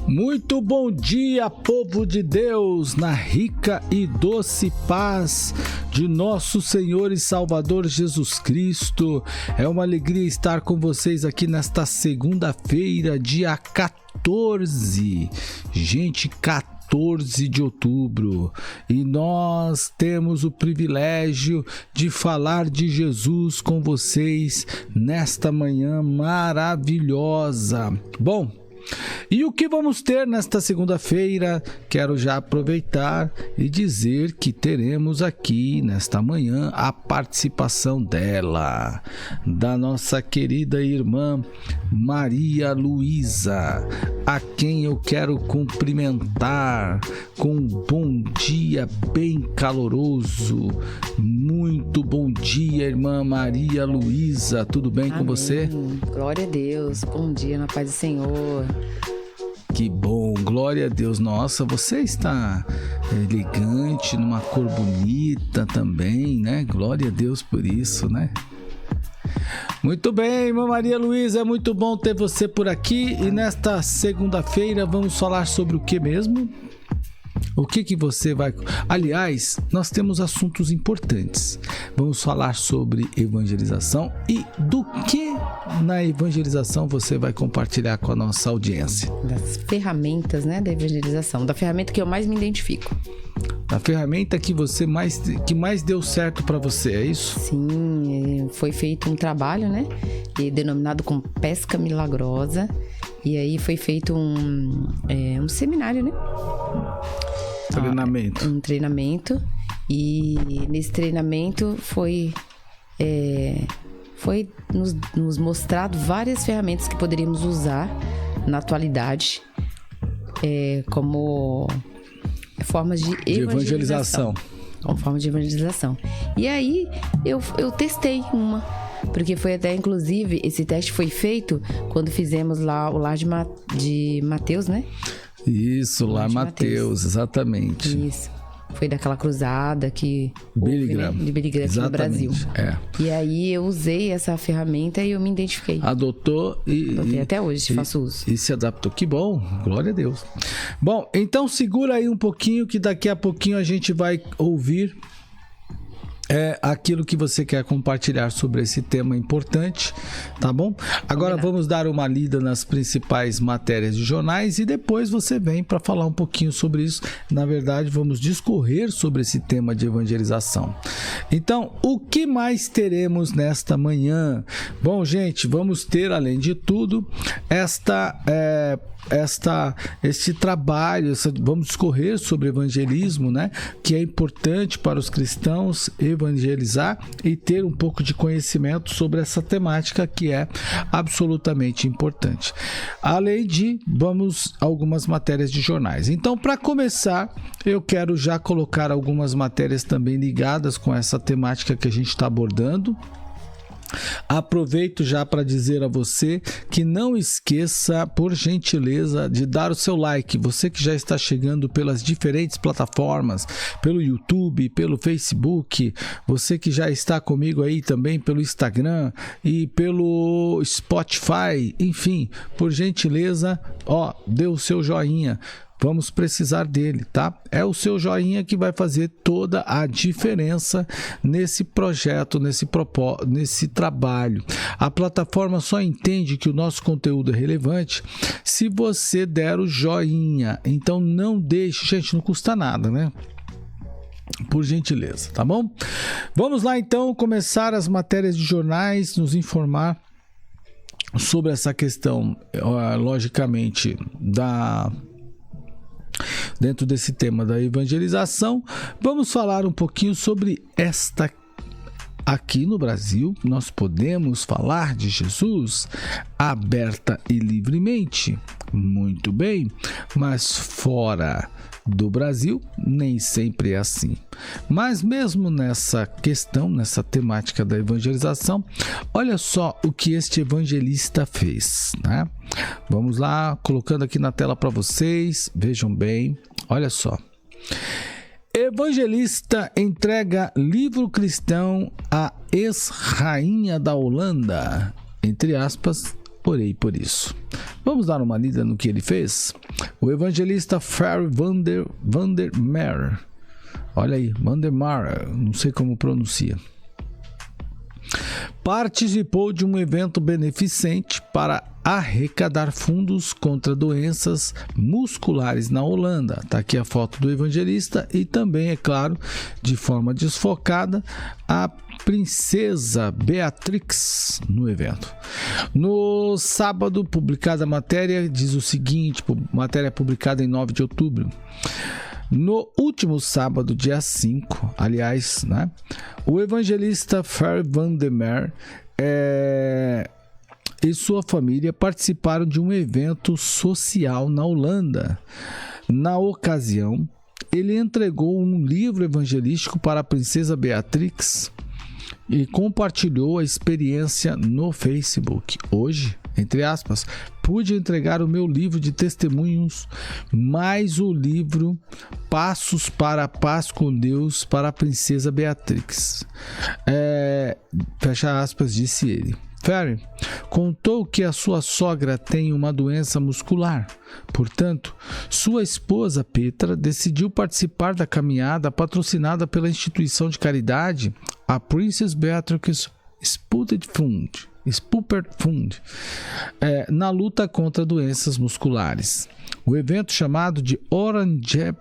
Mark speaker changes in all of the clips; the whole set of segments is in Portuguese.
Speaker 1: Muito bom dia, povo de Deus, na rica e doce paz de nosso Senhor e Salvador Jesus Cristo. É uma alegria estar com vocês aqui nesta segunda-feira, dia 14. Gente, 14 de outubro, e nós temos o privilégio de falar de Jesus com vocês nesta manhã maravilhosa. Bom, e o que vamos ter nesta segunda-feira? Quero já aproveitar e dizer que teremos aqui nesta manhã a participação dela, da nossa querida irmã Maria Luísa, a quem eu quero cumprimentar com um bom dia bem caloroso. Muito bom dia, irmã Maria Luísa, tudo bem? Amém. Com você?
Speaker 2: Glória a Deus, bom dia na paz do Senhor.
Speaker 1: Que bom, glória a Deus. Nossa, você está elegante, numa cor bonita também, né? Glória a Deus por isso, né? Muito bem, irmã Maria Luísa, é muito bom ter você por aqui. E nesta segunda-feira vamos falar sobre o que mesmo? O que você vai... Aliás, nós temos assuntos importantes. Vamos falar sobre evangelização e do que na evangelização você vai compartilhar com a nossa audiência.
Speaker 2: Das ferramentas, né, da evangelização, da ferramenta que eu mais me identifico.
Speaker 1: A ferramenta que mais deu certo para você, é isso?
Speaker 2: Sim, foi feito um trabalho, né, denominado como Pesca Milagrosa. E aí foi feito um seminário, né?
Speaker 1: Treinamento.
Speaker 2: Um treinamento. E nesse treinamento foi nos mostrado várias ferramentas que poderíamos usar na atualidade como formas de evangelização. Como forma de evangelização. E aí eu testei uma. Porque foi até, inclusive, esse teste foi feito quando fizemos lá o lar de Mateus, né?
Speaker 1: Isso, Lar Mateus, exatamente.
Speaker 2: Isso. Foi daquela cruzada que
Speaker 1: Billy Graham,
Speaker 2: né? De Billy Graham aqui no Brasil.
Speaker 1: É.
Speaker 2: E aí eu usei essa ferramenta e eu me identifiquei.
Speaker 1: Adotou e
Speaker 2: até hoje faço uso.
Speaker 1: E se adaptou. Que bom, glória a Deus. Bom, então segura aí um pouquinho que daqui a pouquinho a gente vai ouvir aquilo que você quer compartilhar sobre esse tema importante, tá bom? Agora vamos dar uma lida nas principais matérias de jornais e depois você vem para falar um pouquinho sobre isso. Na verdade, vamos discorrer sobre esse tema de evangelização. Então, o que mais teremos nesta manhã? Bom, gente, vamos ter, além de tudo, este trabalho, vamos discorrer sobre evangelismo, né? Que é importante para os cristãos evangelizar e ter um pouco de conhecimento sobre essa temática que é absolutamente importante. Além de, algumas matérias de jornais. Então, para começar, eu quero já colocar algumas matérias também ligadas com essa temática que a gente está abordando. Aproveito já para dizer a você que não esqueça, por gentileza, de dar o seu like. Você que já está chegando pelas diferentes plataformas, pelo YouTube, pelo Facebook, você que já está comigo aí também pelo Instagram e pelo Spotify, enfim, por gentileza, dê o seu joinha. Vamos precisar dele, tá? É o seu joinha que vai fazer toda a diferença nesse projeto, nesse trabalho. A plataforma só entende que o nosso conteúdo é relevante se você der o joinha. Então não deixe, gente, não custa nada, né? Por gentileza, tá bom? Vamos lá então começar as matérias de jornais, nos informar sobre essa questão, logicamente, dentro desse tema da evangelização. Vamos falar um pouquinho sobre esta. Aqui no Brasil, nós podemos falar de Jesus aberta e livremente. Muito bem, mas fora do Brasil, nem sempre é assim. Mas mesmo nessa questão, nessa temática da evangelização, olha só o que este evangelista fez, né? Vamos lá, colocando aqui na tela para vocês, vejam bem, olha só. Evangelista entrega livro cristão à ex-rainha da Holanda, entre aspas, orei por isso. Vamos dar uma lida no que ele fez? O evangelista Ferry van der Meer, olha aí, van der Meer, não sei como pronuncia, participou de um evento beneficente para arrecadar fundos contra doenças musculares na Holanda. Está aqui a foto do evangelista e também, é claro, de forma desfocada, a princesa Beatrix no evento. No sábado, publicada a matéria, diz o seguinte, matéria publicada em 9 de outubro. No último sábado, dia 5, aliás, né, o evangelista Ferry van der Meer e sua família participaram de um evento social na Holanda. Na ocasião, ele entregou um livro evangelístico para a princesa Beatrix e compartilhou a experiência no Facebook. Hoje, entre aspas, pude entregar o meu livro de testemunhos, mais o livro Passos para a Paz com Deus para a princesa Beatrix. Fecha aspas, disse ele. Ferry contou que a sua sogra tem uma doença muscular. Portanto, sua esposa Petra decidiu participar da caminhada patrocinada pela instituição de caridade, a Princess Beatrix Sputtered Fund, na luta contra doenças musculares. O evento, chamado de Oranjepad,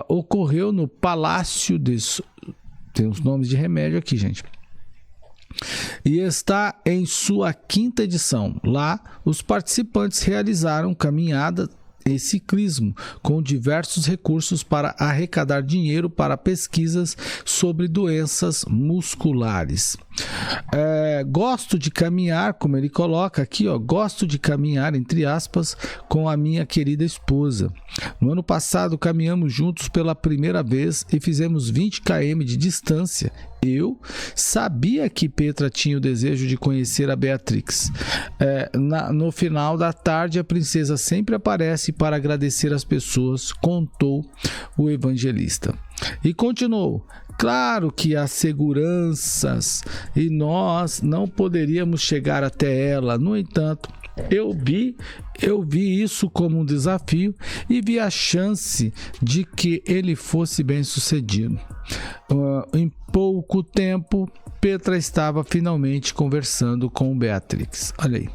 Speaker 1: ocorreu no Palácio de... Tem os nomes de remédio aqui, gente. E está em sua 5ª edição. Lá, os participantes realizaram caminhada e ciclismo com diversos recursos para arrecadar dinheiro para pesquisas sobre doenças musculares. Gosto de caminhar, como ele coloca aqui, gosto de caminhar, entre aspas, com a minha querida esposa. No ano passado, caminhamos juntos pela primeira vez e fizemos 20 km de distância. Eu sabia que Petra tinha o desejo de conhecer a Beatrix. No final da tarde, a princesa sempre aparece para agradecer as pessoas, contou o evangelista. E continuou: claro que há seguranças e nós não poderíamos chegar até ela. No entanto, eu vi isso como um desafio e vi a chance de que ele fosse bem-sucedido. Em pouco tempo, Petra estava finalmente conversando com Beatrix. Olha aí.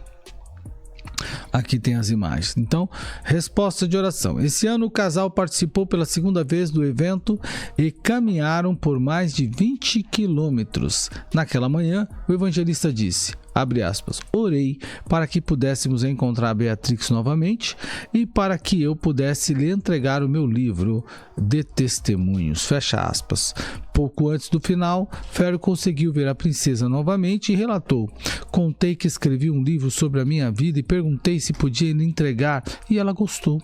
Speaker 1: Aqui tem as imagens. Então, resposta de oração. Esse ano o casal participou pela segunda vez do evento e caminharam por mais de 20 quilômetros. Naquela manhã, o evangelista disse, abre aspas, orei para que pudéssemos encontrar a Beatrix novamente e para que eu pudesse lhe entregar o meu livro de testemunhos, fecha aspas. Pouco antes do final, Ferry conseguiu ver a princesa novamente e relatou, contei que escrevi um livro sobre a minha vida e perguntei se podia lhe entregar e ela gostou.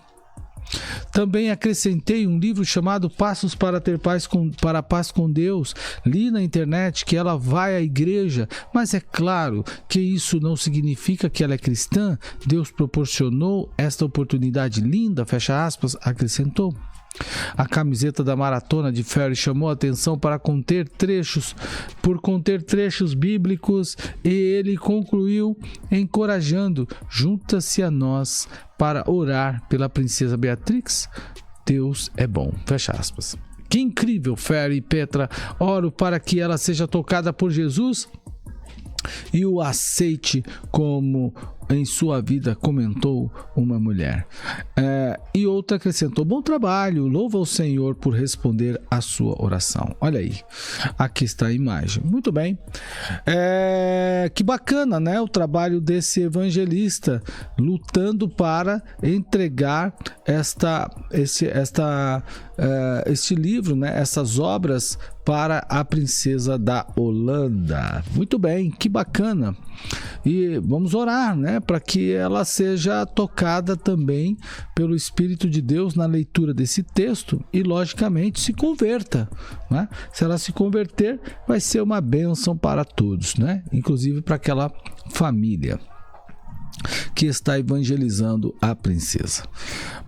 Speaker 1: Também acrescentei um livro chamado Passos para ter paz para a paz com Deus. Li na internet que ela vai à igreja, mas é claro que isso não significa que ela é cristã. Deus proporcionou esta oportunidade linda, fecha aspas, acrescentou. A camiseta da maratona de Ferry chamou a atenção por conter trechos bíblicos e ele concluiu encorajando, junta-se a nós para orar pela princesa Beatrix. Deus é bom, fecha aspas. Que incrível, Ferry e Petra, oro para que ela seja tocada por Jesus e o aceite como em sua vida, comentou uma mulher. E outra acrescentou, bom trabalho, louva ao Senhor por responder a sua oração. Olha aí, aqui está a imagem. Muito bem. Que bacana, né? O trabalho desse evangelista lutando para entregar este livro, né? Essas obras para a princesa da Holanda. Muito bem, que bacana. E vamos orar, né, para que ela seja tocada também pelo Espírito de Deus na leitura desse texto e, logicamente, se converta, né? Se ela se converter, vai ser uma bênção para todos, né? Inclusive para aquela família que está evangelizando a princesa.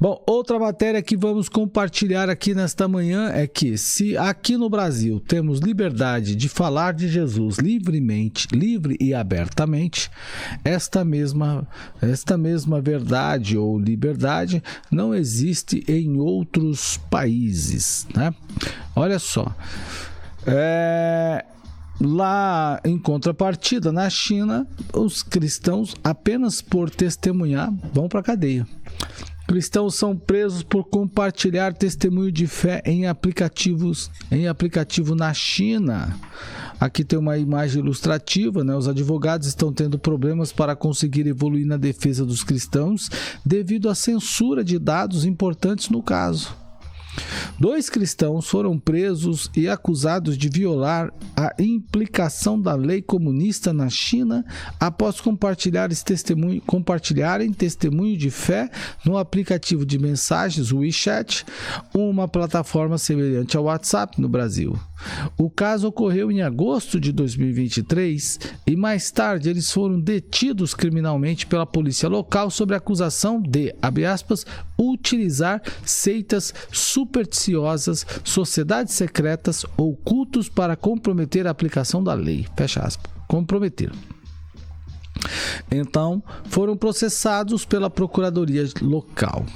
Speaker 1: Bom, outra matéria que vamos compartilhar aqui nesta manhã é que se aqui no Brasil temos liberdade de falar de Jesus livremente, livre e abertamente, esta mesma verdade ou liberdade não existe em outros países, né? Olha só, lá, em contrapartida, na China, os cristãos, apenas por testemunhar, vão para a cadeia. Cristãos são presos por compartilhar testemunho de fé em aplicativo na China. Aqui tem uma imagem ilustrativa, né? Os advogados estão tendo problemas para conseguir evoluir na defesa dos cristãos devido à censura de dados importantes no caso. 2 cristãos foram presos e acusados de violar a implicação da lei comunista na China após compartilharem testemunho de fé no aplicativo de mensagens WeChat, uma plataforma semelhante ao WhatsApp no Brasil. O caso ocorreu em agosto de 2023 e mais tarde eles foram detidos criminalmente pela polícia local sob a acusação de, abre aspas, utilizar seitas supersticiosas, sociedades secretas ou cultos para comprometer a aplicação da lei. Fecha aspas. Comprometer. Então, foram processados pela procuradoria local.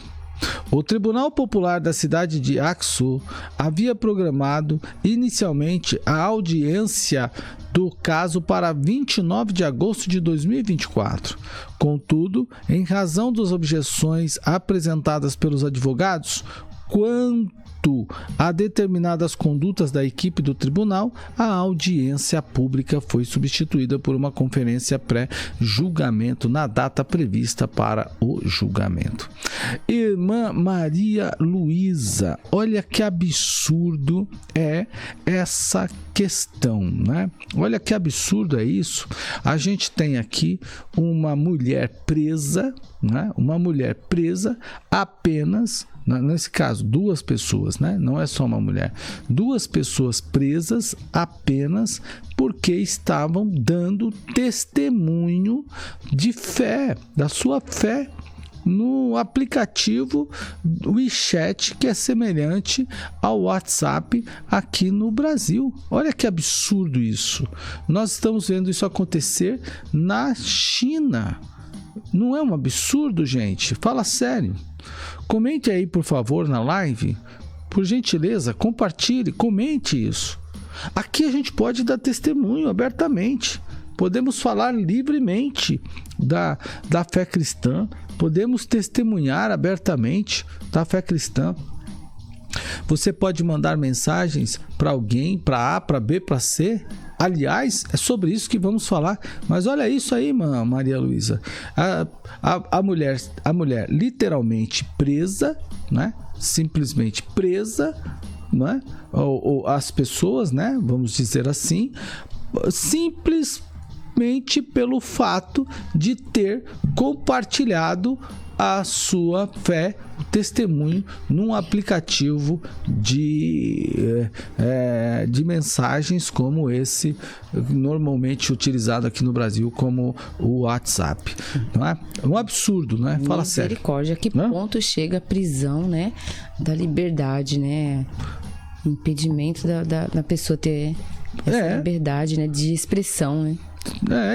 Speaker 1: O Tribunal Popular da cidade de Aksu havia programado inicialmente a audiência do caso para 29 de agosto de 2024. Contudo, em razão das objeções apresentadas pelos advogados, quanto a determinadas condutas da equipe do tribunal, a audiência pública foi substituída por uma conferência pré-julgamento na data prevista para o julgamento. Irmã Maria Luísa, olha que absurdo é essa questão, né? Olha que absurdo é isso. A gente tem aqui uma mulher presa, né? Uma mulher presa apenas, nesse caso, 2 pessoas, né? Não é só uma mulher. 2 pessoas presas apenas porque estavam dando testemunho de fé, da sua fé, no aplicativo WeChat, que é semelhante ao WhatsApp aqui no Brasil. Olha que absurdo isso. Nós estamos vendo isso acontecer na China. Não é um absurdo, gente? Fala sério. Comente aí, por favor, na live. Por gentileza, compartilhe, comente isso. Aqui a gente pode dar testemunho abertamente. podemos falar livremente da fé cristã, podemos testemunhar abertamente da fé cristã. Você pode mandar mensagens para alguém, para A, para B, para C. Aliás, é sobre isso que vamos falar. Mas olha isso aí, Maria Luísa. A mulher literalmente presa, né? Simplesmente presa, né? Ou as pessoas, né? Vamos dizer assim, simplesmente pelo fato de ter compartilhado a sua fé, o testemunho, num aplicativo de mensagens como esse, normalmente utilizado aqui no Brasil como o WhatsApp. Não é? É um absurdo, né? Fala sério.
Speaker 2: Misericórdia, a que ponto chega a prisão, né? Da liberdade, né? Impedimento da pessoa ter essa liberdade, né? De expressão, né?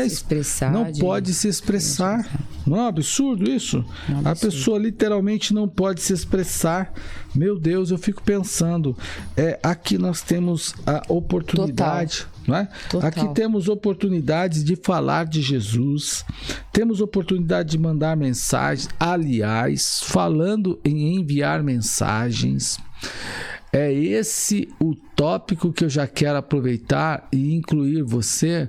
Speaker 2: Se expressar,
Speaker 1: não pode se expressar. Não é um absurdo isso? A pessoa literalmente não pode se expressar. Meu Deus, eu fico pensando, aqui nós temos a oportunidade, não é? Aqui temos oportunidades de falar de Jesus, temos oportunidade de mandar mensagens. Aliás, falando em enviar mensagens, é esse o tópico que eu já quero aproveitar e incluir você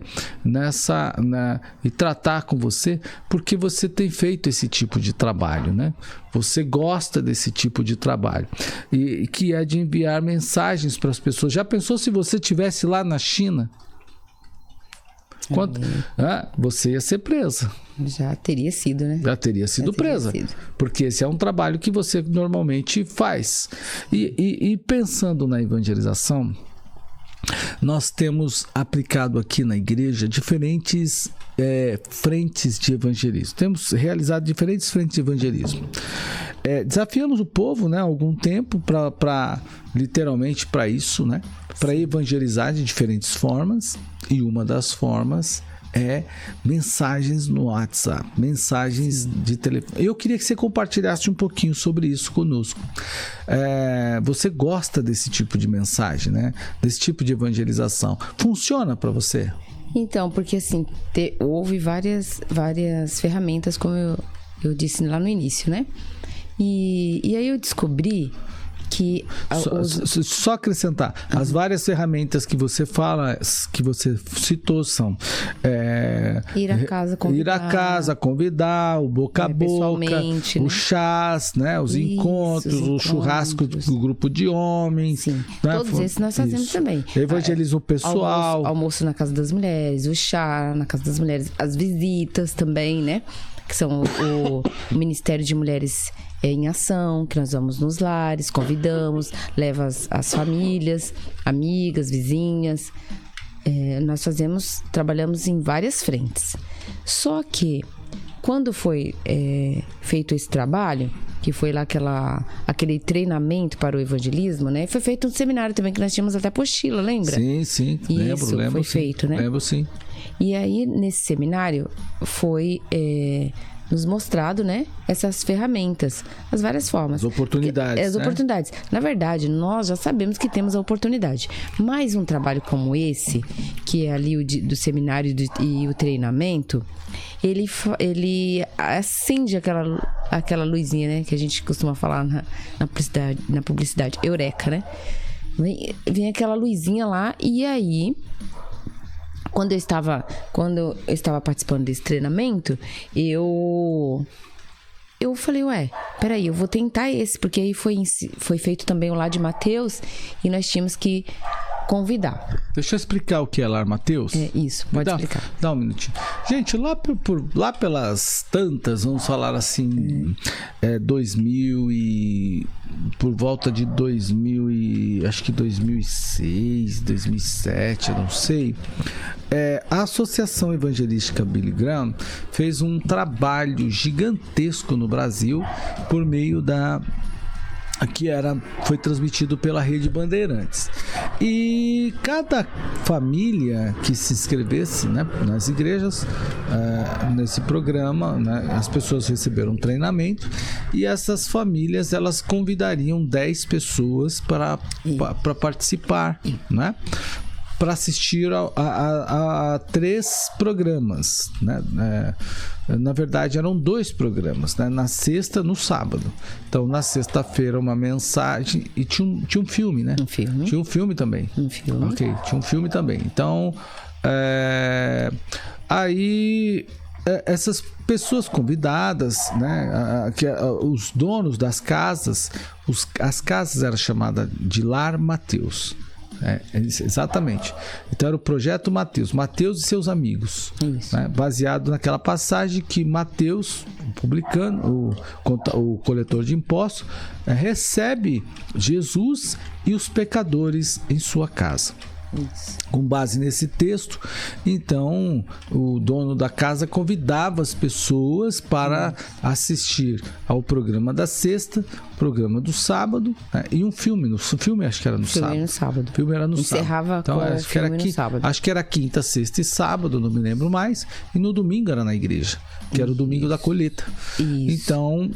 Speaker 1: e tratar com você, porque você tem feito esse tipo de trabalho, né? Você gosta desse tipo de trabalho, e que é de enviar mensagens para as pessoas. Já pensou se você estivesse lá na China? Você ia ser presa.
Speaker 2: Já teria sido, né?
Speaker 1: Já teria sido presa. Porque esse é um trabalho que você normalmente faz. E pensando na evangelização, nós temos aplicado aqui na igreja diferentes frentes de evangelismo. Temos realizado diferentes frentes de evangelismo. Desafiamos o povo, né, há algum tempo literalmente para isso, né? Para evangelizar de diferentes formas. E uma das formas é mensagens no WhatsApp, mensagens de telefone. Eu queria que você compartilhasse um pouquinho sobre isso conosco. Você gosta desse tipo de mensagem, né? Desse tipo de evangelização? Funciona para você?
Speaker 2: Então, porque assim, houve várias ferramentas, como eu disse lá no início, né? E aí eu descobri que...
Speaker 1: Só acrescentar, as várias ferramentas que você fala, que você citou são...
Speaker 2: ir à casa,
Speaker 1: convidar, o boca a boca, o chás, né? Os encontros, o churrasco do grupo de homens.
Speaker 2: Sim, né? Todos esses nós fazemos também.
Speaker 1: Evangelismo pessoal.
Speaker 2: Almoço na casa das mulheres, o chá na casa das mulheres, as visitas também, né? Que são o Ministério de Mulheres em Ação, que nós vamos nos lares, convidamos, leva as famílias, amigas, vizinhas. Nós trabalhamos em várias frentes. Só que, quando foi feito esse trabalho, que foi lá aquele treinamento para o evangelismo, né? Foi feito um seminário também, que nós tínhamos até apostila, lembra?
Speaker 1: Sim, lembro.
Speaker 2: Foi feito, né?
Speaker 1: Lembro, sim.
Speaker 2: E aí, nesse seminário, foi nos mostrado, né, essas ferramentas, as várias formas.
Speaker 1: As oportunidades.
Speaker 2: As oportunidades. Na verdade, nós já sabemos que temos a oportunidade. Mas um trabalho como esse, que é ali do seminário e o treinamento, ele acende aquela luzinha, né, que a gente costuma falar na publicidade, eureka, né? Vem aquela luzinha lá, e aí... Quando eu estava participando desse treinamento, eu falei, peraí, eu vou tentar esse, porque aí foi feito também o Lar de Mateus, e nós tínhamos que convidar.
Speaker 1: Deixa eu explicar o que é Lar Mateus.
Speaker 2: Isso, pode explicar.
Speaker 1: Dá um minutinho. Gente, lá pelas tantas, vamos falar assim, 2000 e... por volta de 2000 e... acho que 2006, 2007, eu não sei. A Associação Evangelística Billy Graham fez um trabalho gigantesco no Brasil por meio foi transmitido pela Rede Bandeirantes. E cada família que se inscrevesse, né, nas igrejas, nesse programa, né, as pessoas receberam um treinamento, e essas famílias, elas convidariam 10 pessoas para participar, né? para assistir a 3 programas, né? Na verdade, eram 2 programas, né? Na sexta, no sábado. Então, na sexta-feira, uma mensagem e tinha um filme, né?
Speaker 2: Um filme.
Speaker 1: Tinha um filme também.
Speaker 2: Um filme.
Speaker 1: Ok, tinha um filme também. Então, aí essas pessoas convidadas, né? Os donos das casas, as casas eram chamadas de Lar Mateus. Exatamente. Então era o projeto Mateus e seus amigos, né? Baseado naquela passagem que Mateus, o publicano, o coletor de impostos, recebe Jesus e os pecadores em sua casa. Isso. Com base nesse texto, então o dono da casa convidava as pessoas para assistir ao programa da sexta, programa do sábado, né? E um filme. O filme acho que era no sábado. O filme era no sábado.
Speaker 2: Encerrava então, com o filme no sábado.
Speaker 1: Acho que era quinta, sexta e sábado, não me lembro mais. E no domingo era na igreja, que era o domingo da colheita. Isso. Então,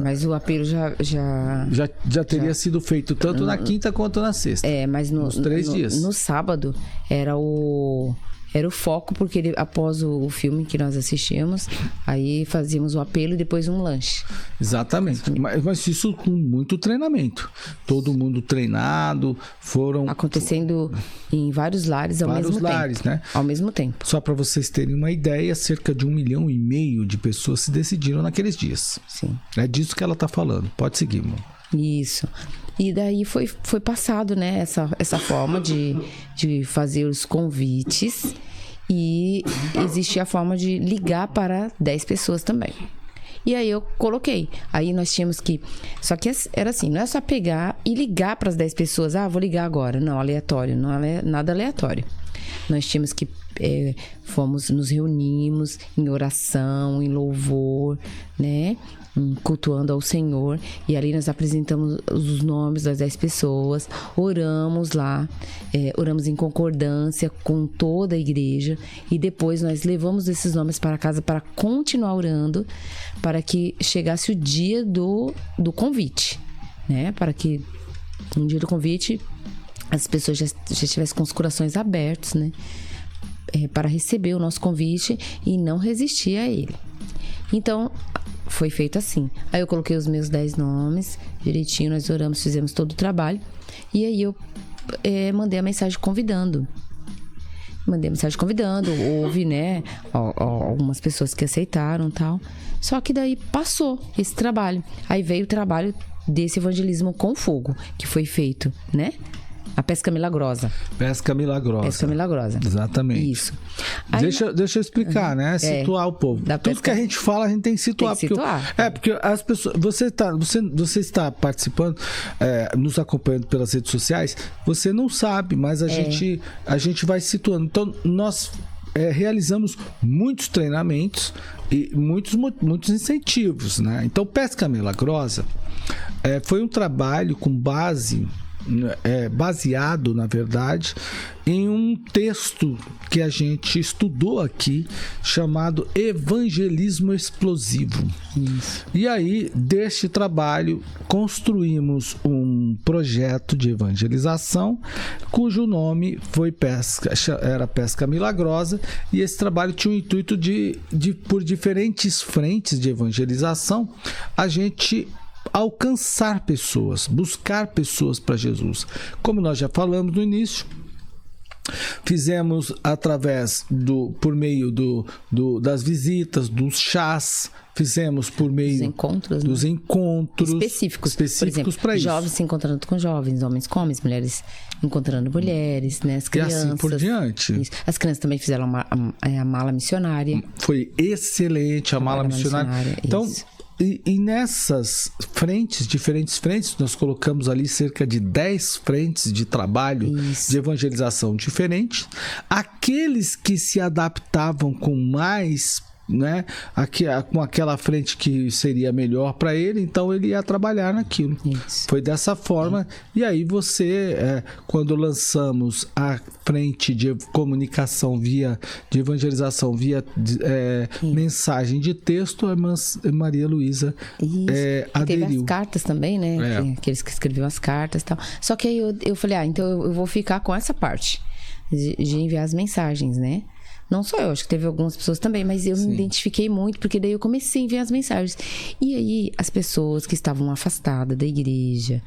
Speaker 2: mas o apelo
Speaker 1: já teria sido feito tanto na quinta quanto na sexta.
Speaker 2: Mas nos 3 dias. No sábado era o foco, porque após o filme que nós assistimos, aí fazíamos o apelo e depois um lanche.
Speaker 1: Exatamente. Mas isso com muito treinamento. Todo mundo treinado, foram...
Speaker 2: Acontecendo em vários lares ao mesmo tempo.
Speaker 1: Né?
Speaker 2: Ao mesmo tempo.
Speaker 1: Só para vocês terem uma ideia, cerca de 1,5 milhão de pessoas se decidiram naqueles dias.
Speaker 2: Sim.
Speaker 1: É disso que ela está falando. Pode seguir, irmão.
Speaker 2: Isso. E daí foi passado, né, essa forma de fazer os convites, e existia a forma de ligar para 10 pessoas também. E aí eu coloquei. Aí nós tínhamos que... Só que era assim, não é só pegar e ligar para as 10 pessoas. Vou ligar agora. Não, aleatório. Não é nada aleatório. Nós tínhamos que... nos reunimos em oração, em louvor, né? Cultuando ao Senhor, e ali nós apresentamos os nomes das 10 pessoas, oramos lá, oramos em concordância com toda a igreja, e depois nós levamos esses nomes para casa para continuar orando, para que chegasse o dia do convite, né? Para que no dia do convite as pessoas já estivessem com os corações abertos, né? Para receber o nosso convite e não resistir a ele. Então, foi feito assim. Aí eu coloquei os meus 10 nomes direitinho, nós oramos, fizemos todo o trabalho. E aí eu mandei a mensagem convidando. Houve, né, algumas pessoas que aceitaram e tal. Só que daí passou esse trabalho. Aí veio o trabalho desse evangelismo com fogo, que foi feito, né? A pesca milagrosa.
Speaker 1: Pesca milagrosa. Exatamente.
Speaker 2: Isso.
Speaker 1: Aí, deixa eu explicar, né? Situar o povo. Tudo que a gente fala, a gente tem que situar. Porque as pessoas... Você está participando, nos acompanhando pelas redes sociais, você não sabe, mas a gente vai situando. Então, nós realizamos muitos treinamentos e muitos incentivos, né? Então, Pesca Milagrosa foi um trabalho com baseado, na verdade, em um texto que a gente estudou aqui, chamado Evangelismo Explosivo. Isso. E aí, deste trabalho, construímos um projeto de evangelização, cujo nome era Pesca Milagrosa, e esse trabalho tinha o intuito de por diferentes frentes de evangelização, a gente alcançar pessoas, buscar pessoas para Jesus. Como nós já falamos no início, fizemos por meio das visitas, dos chás, fizemos por meio dos encontros
Speaker 2: específicos para isso. Jovens se encontrando com jovens, homens com homens, mulheres encontrando mulheres, né? As crianças.
Speaker 1: E assim por diante.
Speaker 2: Isso. As crianças também fizeram a mala missionária.
Speaker 1: Foi excelente a mala missionária. Então, e nessas diferentes frentes, nós colocamos ali cerca de 10 frentes de trabalho de evangelização diferentes. Aqueles que se adaptavam com mais, né, com aquela frente que seria melhor para ele, então ele ia trabalhar naquilo. Isso. Foi dessa forma. E aí quando lançamos a frente de comunicação de evangelização via mensagem de texto, a Maria Luísa aderiu.
Speaker 2: Teve as cartas também, né? Aqueles que escreviam as cartas e tal. Só que aí eu falei, então eu vou ficar com essa parte, de enviar as mensagens, né? Não só eu, acho que teve algumas pessoas também, mas eu me identifiquei muito, porque daí eu comecei a enviar as mensagens. E aí, as pessoas que estavam afastadas da igreja,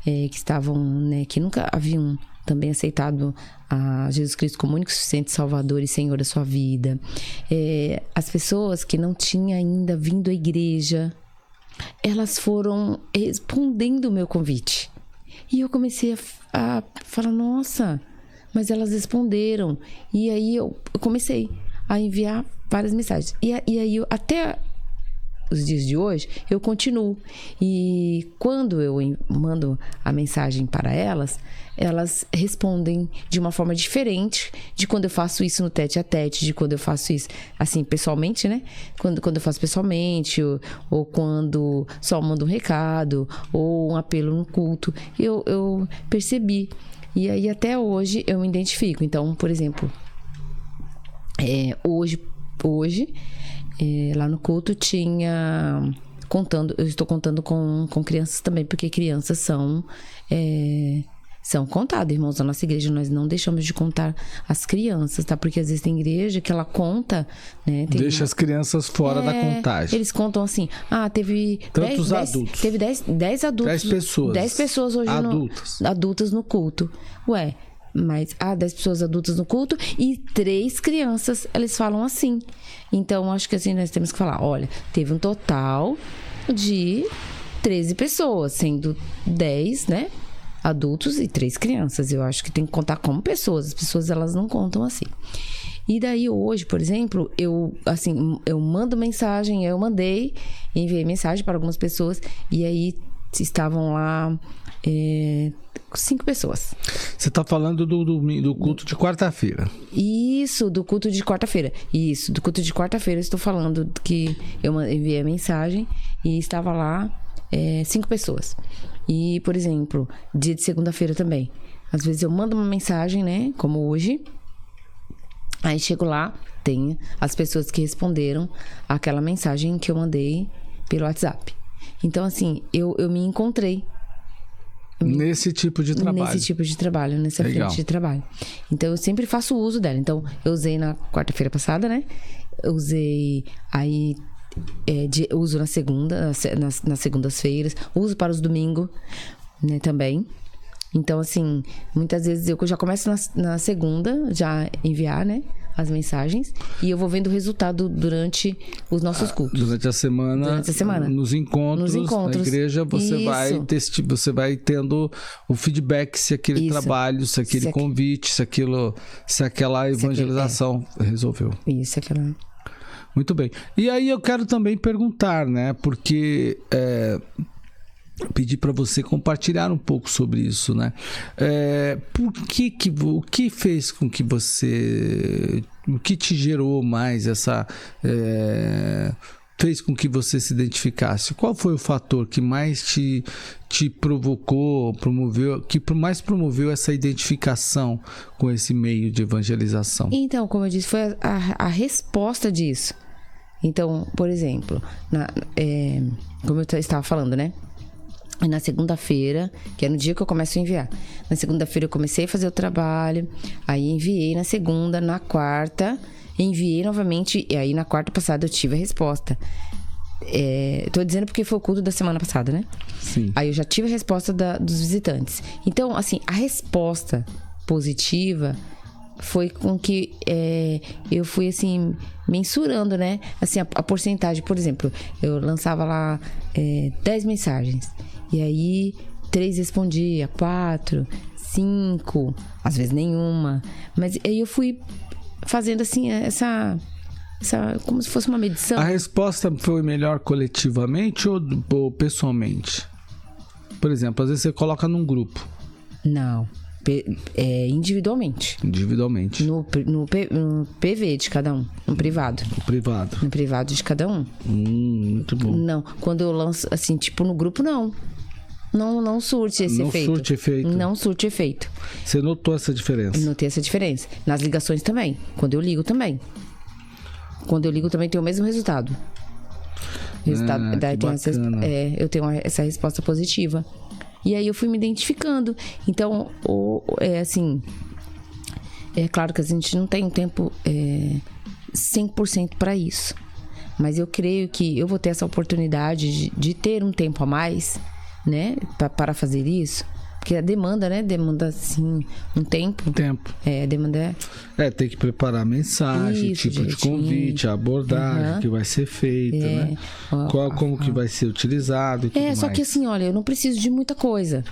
Speaker 2: que estavam, né, que nunca haviam também aceitado a Jesus Cristo como único suficiente Salvador e Senhor da sua vida, as pessoas que não tinham ainda vindo à igreja, elas foram respondendo o meu convite. E eu comecei a falar, nossa... Mas elas responderam. E aí eu comecei a enviar várias mensagens. E aí, até os dias de hoje, eu continuo. E quando eu mando a mensagem para elas, elas respondem de uma forma diferente de quando eu faço isso no tete a tete, de quando eu faço isso, assim, pessoalmente, né? Quando eu faço pessoalmente, ou quando só mando um recado, ou um apelo no culto. Eu percebi. E aí, até hoje, eu me identifico. Então, por exemplo, hoje lá no culto tinha... eu estou contando com crianças também, porque crianças são contadas, irmãos. Na nossa igreja, nós não deixamos de contar as crianças, tá? Porque às vezes tem igreja que ela conta, né?
Speaker 1: Deixa as crianças fora da contagem.
Speaker 2: Eles contam assim, teve
Speaker 1: tantos adultos.
Speaker 2: Teve 10 adultos.
Speaker 1: 10 pessoas.
Speaker 2: 10 pessoas hoje adultas no culto. Ué, mas 10 pessoas adultas no culto e 3 crianças, eles falam assim. Então, acho que assim, nós temos que falar, olha, teve um total de 13 pessoas, sendo 10, né? Adultos e 3 crianças. Eu acho que tem que contar como pessoas. As pessoas, elas não contam assim. E daí hoje, por exemplo, eu mando mensagem, enviei mensagem para algumas pessoas e aí estavam lá 5 pessoas.
Speaker 1: Você está falando do culto de quarta-feira?
Speaker 2: Isso, do culto de quarta-feira. Isso, do culto de quarta-feira eu estou falando que eu enviei a mensagem e estava lá 5 pessoas. E, por exemplo, dia de segunda-feira também. Às vezes eu mando uma mensagem, né? Como hoje. Aí chego lá, tem as pessoas que responderam aquela mensagem que eu mandei pelo WhatsApp. Então, assim, eu me encontrei.
Speaker 1: Nesse tipo de trabalho.
Speaker 2: Nessa frente de trabalho. Então, eu sempre faço uso dela. Então, eu usei na quarta-feira passada, né? Eu usei aí... uso na segunda, nas segundas-feiras, uso para os domingos, né, também. Então, assim, muitas vezes eu já começo na segunda, já enviar, né, as mensagens, e eu vou vendo o resultado durante os nossos cultos.
Speaker 1: Durante a semana. Nos encontros na igreja, você vai tendo o feedback se aquele trabalho, se aquele convite, se aquela evangelização resolveu.
Speaker 2: Isso, aquela...
Speaker 1: Muito bem. E aí eu quero também perguntar, né? Porque pedir para você compartilhar um pouco sobre isso, né? O que fez com que você... O que te gerou mais fez com que você se identificasse? Qual foi o fator que mais te provocou, que mais promoveu essa identificação com esse meio de evangelização?
Speaker 2: Então, como eu disse, foi a resposta disso. Então, por exemplo, como eu estava falando, né? Na segunda-feira, que é no dia que eu começo a enviar. Na segunda-feira eu comecei a fazer o trabalho, aí enviei na segunda, na quarta, enviei novamente, e aí na quarta passada eu tive a resposta. Tô dizendo porque foi o culto da semana passada, né?
Speaker 1: Sim.
Speaker 2: Aí eu já tive a resposta dos visitantes. Então, assim, a resposta positiva foi com que eu fui, assim, mensurando, né? Assim, a porcentagem. Por exemplo, eu lançava lá 10 mensagens. E aí, 3 respondia, 4, 5, às vezes nenhuma. Mas aí eu fui fazendo, assim, essa como se fosse uma medição.
Speaker 1: A resposta foi melhor coletivamente ou pessoalmente? Por exemplo, às vezes você coloca num grupo.
Speaker 2: Não. Individualmente.
Speaker 1: Individualmente.
Speaker 2: No PV de cada um. No privado. No privado de cada um.
Speaker 1: Muito bom.
Speaker 2: Não. Quando eu lanço, assim, tipo, no grupo, não. Não surte esse efeito. Não surte efeito.
Speaker 1: Você notou essa diferença?
Speaker 2: Notei essa diferença. Nas ligações também. Quando eu ligo também. Tem o mesmo resultado. Eu tenho essa resposta positiva. E aí eu fui me identificando. Então, É claro que a gente não tem um tempo 100% para isso. Mas eu creio que eu vou ter essa oportunidade de ter um tempo a mais, né? Para fazer isso. Porque a demanda, né? Demanda, assim, um tempo. Demanda
Speaker 1: tem que preparar a mensagem,
Speaker 2: isso,
Speaker 1: tipo de convite, a abordagem que vai ser feita, né? Como que vai ser utilizado e tudo
Speaker 2: só
Speaker 1: mais.
Speaker 2: que assim, olha, eu não preciso de muita coisa.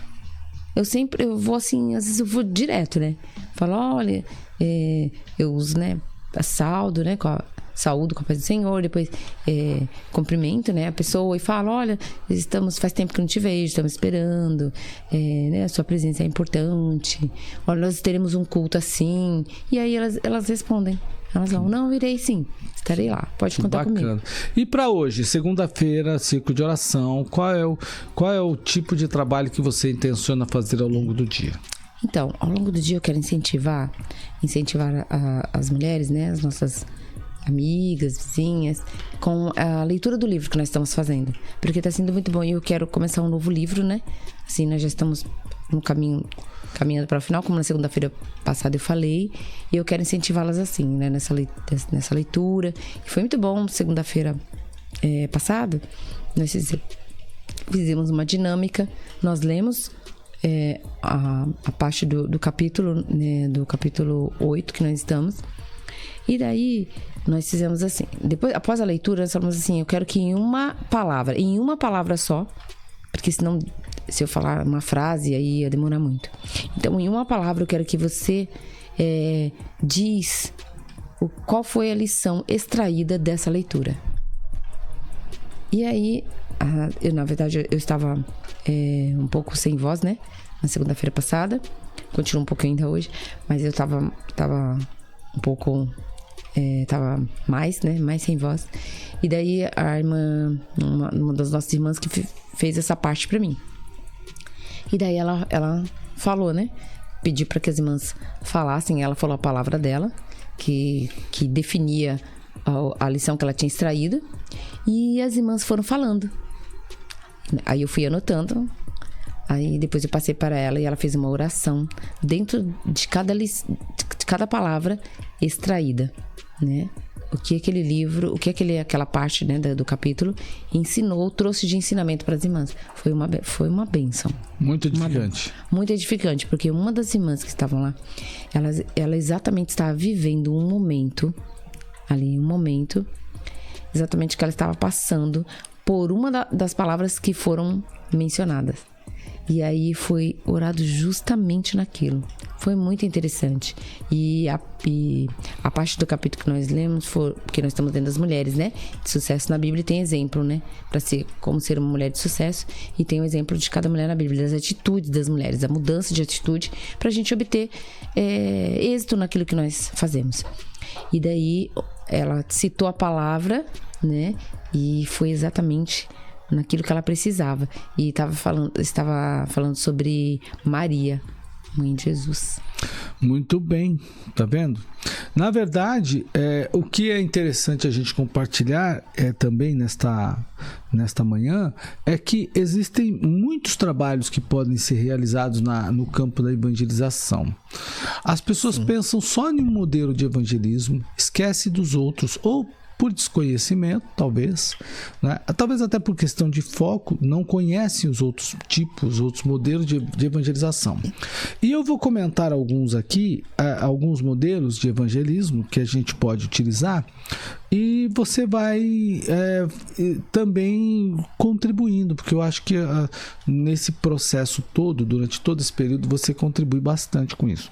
Speaker 2: Eu vou assim, às vezes eu vou direto, né? Falo, olha, eu uso, né? Saldo, né? Saúdo com a paz do Senhor, depois cumprimento, né, a pessoa e falo, olha, faz tempo que não te vejo, estamos esperando, né, a sua presença é importante, olha, nós teremos um culto assim, e aí elas respondem, elas vão, não, irei sim, estarei lá, pode contar comigo.
Speaker 1: E para hoje, segunda-feira, ciclo de oração, qual é o tipo de trabalho que você intenciona fazer ao longo do dia?
Speaker 2: Então, ao longo do dia eu quero incentivar as mulheres, né, as nossas amigas, vizinhas, com a leitura do livro que nós estamos fazendo, porque está sendo muito bom e eu quero começar um novo livro, né? Assim, nós já estamos no caminhando para o final, como na segunda-feira passada eu falei, e eu quero incentivá-las assim, né? Nessa leitura. E foi muito bom, segunda-feira passada, nós fizemos uma dinâmica, nós lemos a parte do capítulo, né, do capítulo 8 que nós estamos. E daí, nós fizemos assim. Após a leitura, nós falamos assim, eu quero que em uma palavra só, porque senão, se eu falar uma frase, aí ia demorar muito. Então, em uma palavra, eu quero que você diz qual foi a lição extraída dessa leitura. E aí, na verdade, eu estava um pouco sem voz, né? Na segunda-feira passada. Continuo um pouco ainda hoje, mas eu estava um pouco... tava mais sem voz. E daí a irmã, uma das nossas irmãs que fez essa parte pra mim. E daí ela falou, né? Pediu para que as irmãs falassem. Ela falou a palavra dela, que definia a lição que ela tinha extraído. E as irmãs foram falando. Aí eu fui anotando. Aí depois eu passei para ela e ela fez uma oração dentro de cada palavra extraída, né? O que aquele livro, aquela parte, né, do capítulo trouxe de ensinamento para as irmãs. Foi uma bênção.
Speaker 1: Muito edificante.
Speaker 2: Muito edificante, porque uma das irmãs que estavam lá, ela exatamente estava vivendo um momento, exatamente que ela estava passando por uma das palavras que foram mencionadas. E aí foi orado justamente naquilo. Foi muito interessante. E a parte do capítulo que nós lemos foi... Porque nós estamos dentro das mulheres, né? De sucesso na Bíblia tem exemplo, né? Para como ser uma mulher de sucesso. E tem um exemplo de cada mulher na Bíblia. Das atitudes das mulheres. A mudança de atitude. Para a gente obter êxito naquilo que nós fazemos. E daí ela citou a palavra, né? E foi exatamente... naquilo que ela precisava. E estava falando sobre Maria, mãe de Jesus.
Speaker 1: Muito bem, tá vendo? Na verdade, o que é interessante a gente compartilhar também nesta manhã é que existem muitos trabalhos que podem ser realizados no campo da evangelização. As pessoas pensam só em um modelo de evangelismo, esquece dos outros, ou por desconhecimento, talvez, né? Talvez até por questão de foco, não conhecem os outros tipos, outros modelos de evangelização. E eu vou comentar alguns aqui, alguns modelos de evangelismo que a gente pode utilizar, e você vai também contribuindo, porque eu acho que nesse processo todo, durante todo esse período, você contribui bastante com isso.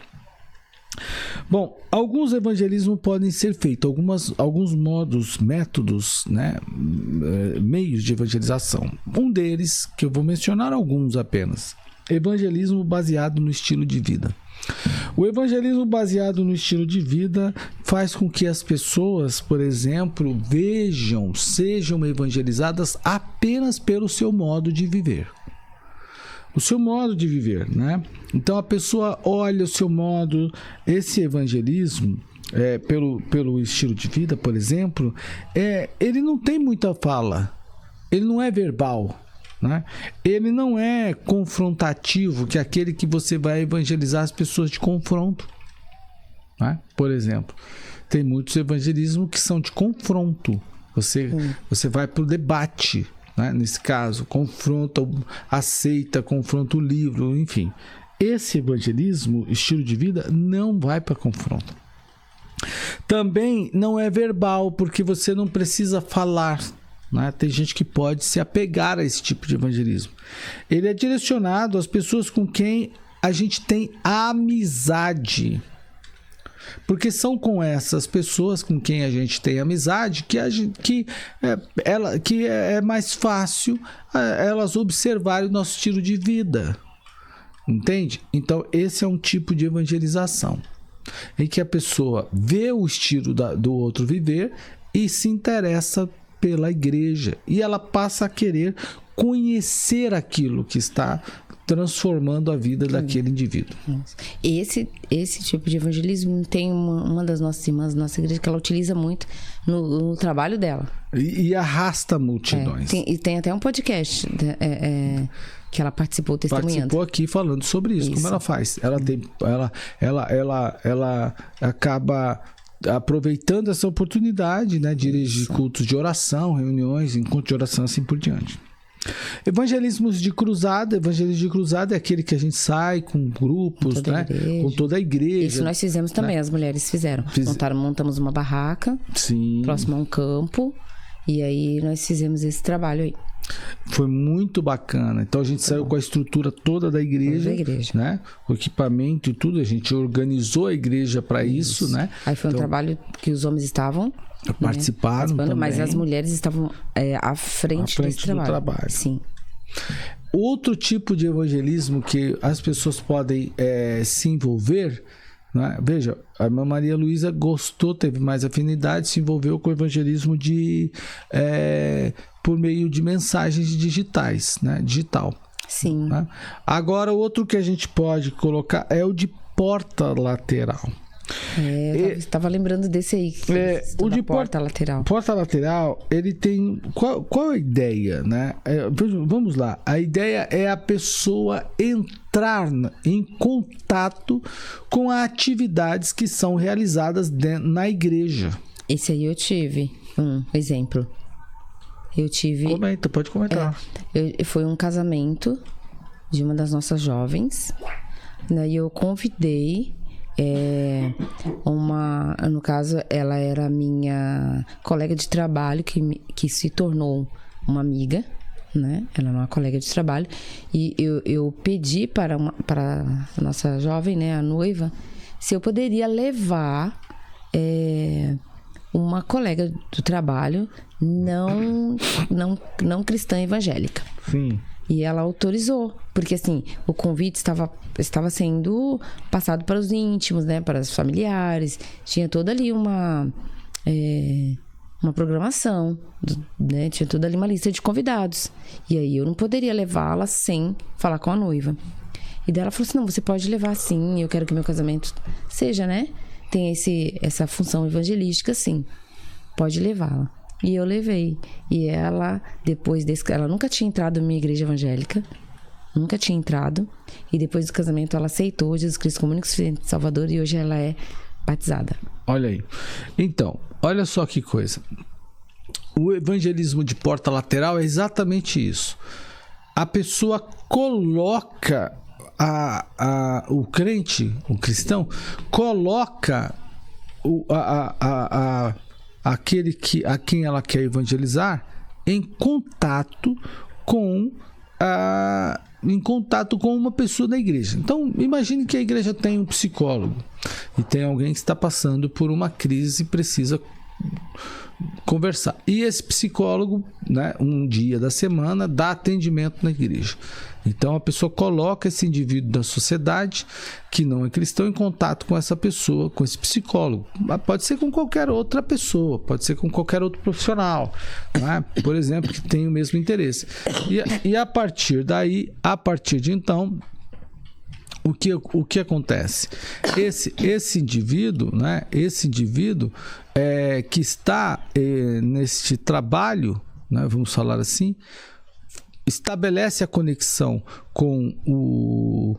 Speaker 1: Bom, alguns evangelismos podem ser feitos, alguns métodos, né, meios de evangelização. Um deles, que eu vou mencionar alguns apenas, evangelismo baseado no estilo de vida. O evangelismo baseado no estilo de vida faz com que as pessoas, por exemplo, sejam evangelizadas apenas pelo seu modo de viver. O seu modo de viver, né? Então a pessoa olha o seu modo, esse evangelismo, pelo estilo de vida, por exemplo, ele não tem muita fala, ele não é verbal, né? Ele não é confrontativo, que é aquele que você vai evangelizar as pessoas de confronto. né? Por exemplo, tem muitos evangelismos que são de confronto. Você vai para o debate, né? Nesse caso, confronta, aceita, confronta o livro, enfim. Esse evangelismo, estilo de vida, não vai para confronto. Também não é verbal, porque você não precisa falar, né? Tem gente que pode se apegar a esse tipo de evangelismo. Ele é direcionado às pessoas com quem a gente tem amizade. Porque são com essas pessoas com quem a gente tem amizade que é mais fácil elas observarem o nosso estilo de vida. Entende? Então, esse é um tipo de evangelização em que a pessoa vê o estilo do outro viver e se interessa pela igreja. E ela passa a querer conhecer aquilo que está transformando a vida daquele indivíduo.
Speaker 2: Esse tipo de evangelismo tem uma das nossas irmãs da nossa igreja que ela utiliza muito no trabalho dela.
Speaker 1: E arrasta multidões.
Speaker 2: Tem até um podcast que ela participou testemunhando.
Speaker 1: Participou aqui falando sobre isso. Como ela faz? Ela acaba aproveitando essa oportunidade, né, de dirigir cultos de oração, reuniões, encontros de oração, assim por diante. Evangelismo de cruzada é aquele que a gente sai com grupos, né? Com toda a igreja.
Speaker 2: Isso nós fizemos também, né? As mulheres fizeram. Montamos uma barraca, próximo a um campo, e aí nós fizemos esse trabalho aí.
Speaker 1: Foi muito bacana. Então a gente saiu com a estrutura toda da igreja, né? O equipamento e tudo, a gente organizou a igreja para isso, né?
Speaker 2: Aí foi um trabalho que os homens estavam
Speaker 1: participaram também,
Speaker 2: mas as mulheres estavam à frente desse trabalho. Sim.
Speaker 1: Outro tipo de evangelismo que as pessoas podem se envolver, né? Veja, a irmã Maria Luísa gostou, teve mais afinidade, se envolveu com o evangelismo por meio de mensagens digitais, né? Digital.
Speaker 2: Sim.
Speaker 1: Né? Agora, outro que a gente pode colocar é o de porta lateral.
Speaker 2: Eu estava lembrando desse aí.
Speaker 1: O de
Speaker 2: porta lateral.
Speaker 1: Porta lateral, ele tem... Qual a ideia, né? Vamos lá. A ideia é a pessoa entrar em contato com as atividades que são realizadas na igreja.
Speaker 2: Esse aí eu tive um exemplo.
Speaker 1: Pode comentar.
Speaker 2: Foi um casamento de uma das nossas jovens, né? E eu convidei no caso, ela era minha colega de trabalho que se tornou uma amiga, né? Ela era uma colega de trabalho. E eu pedi para a nossa jovem, né, a noiva, se eu poderia levar uma colega do trabalho não cristã evangélica.
Speaker 1: Sim.
Speaker 2: E ela autorizou, porque assim, o convite estava sendo passado para os íntimos, né, para os familiares, tinha toda ali uma programação, né, tinha toda ali uma lista de convidados, e aí eu não poderia levá-la sem falar com a noiva. E daí ela falou assim, não, você pode levar sim, eu quero que meu casamento seja, né, tem essa função evangelística, sim, pode levá-la. E eu levei. E ela, depois desse... Ela nunca tinha entrado na minha igreja evangélica. Nunca tinha entrado. E depois do casamento, ela aceitou Jesus Cristo como único suficiente Salvador. E hoje ela é batizada.
Speaker 1: Olha aí. Então, olha só que coisa. O evangelismo de porta lateral é exatamente isso. A pessoa coloca... o crente, o cristão, coloca a quem ela quer evangelizar em contato com uma pessoa da igreja. Então, imagine que a igreja tem um psicólogo e tem alguém que está passando por uma crise e precisa conversar. E esse psicólogo, né, um dia da semana, dá atendimento na igreja. Então a pessoa coloca esse indivíduo da sociedade que não é cristão em contato com essa pessoa, com esse psicólogo. Pode ser com qualquer outra pessoa, pode ser com qualquer outro profissional, né? Por exemplo, que tem o mesmo interesse. E a partir de então, o que acontece? Esse indivíduo, né? Que está neste trabalho, né? Vamos falar assim, estabelece a conexão com o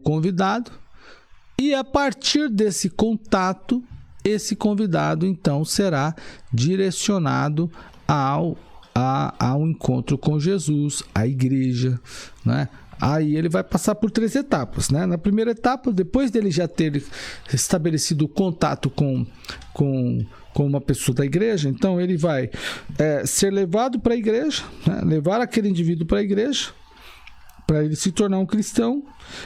Speaker 1: convidado E a partir desse contato, esse convidado então será direcionado ao encontro com Jesus, à igreja, né? Aí ele vai passar por 3 etapas, né? Na primeira etapa, depois dele já ter estabelecido o contato com uma pessoa da igreja, então ele vai ser levado para a igreja, né? Levar aquele indivíduo para a igreja, para ele se tornar um cristão.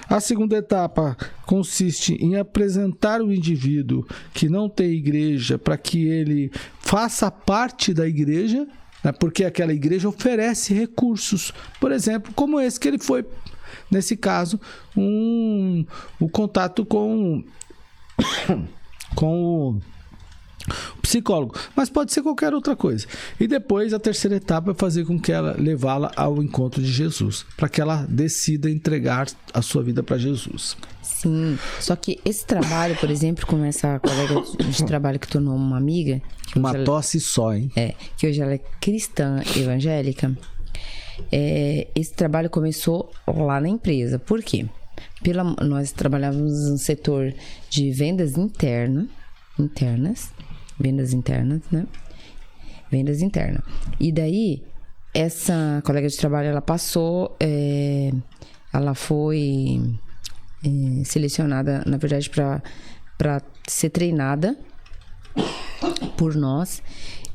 Speaker 1: A segunda etapa consiste em apresentar o indivíduo que não tem igreja para que ele faça parte da igreja, né? Porque aquela igreja oferece recursos, por exemplo, como esse que ele foi, nesse caso, o contato com o psicólogo, mas pode ser qualquer outra coisa. E depois a terceira etapa é fazer com que ela levá-la ao encontro de Jesus, para que ela decida entregar a sua vida para Jesus.
Speaker 2: Sim, só que esse trabalho, por exemplo, com essa colega de trabalho que tornou uma amiga,
Speaker 1: uma tosse só, hein?
Speaker 2: Que hoje ela é cristã evangélica. Esse trabalho começou lá na empresa. Por quê? Nós trabalhávamos no setor de vendas internas, né? Vendas internas. E daí, essa colega de trabalho, ela passou, ela foi selecionada, na verdade, para ser treinada por nós.